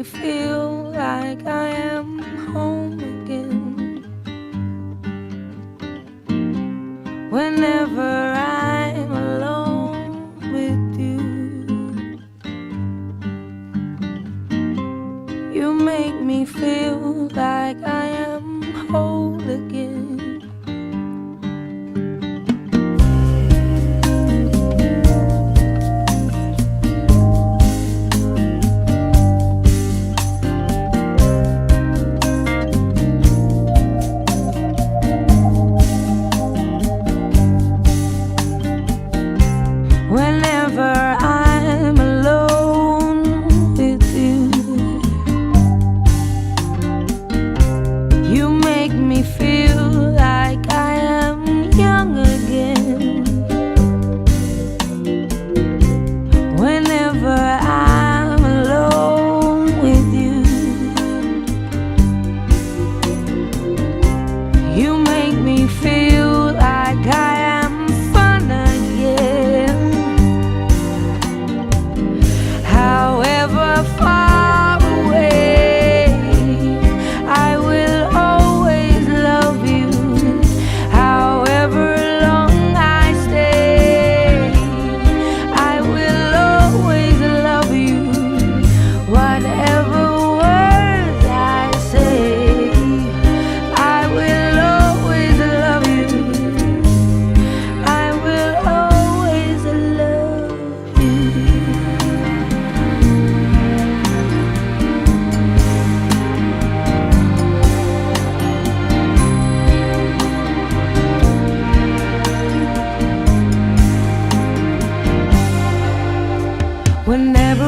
feel like I am home again. Whenever I'm alone with you, you make me feel like I am whole again. Whenever I'm alone with you, you make me feel like I am young again. Whenever I'm alone with you, you make me feel like I am fun again. However far away, I will always love you. However long I stay, I will always love you. Whatever words I say, I will always love you. I will always love you. Whenever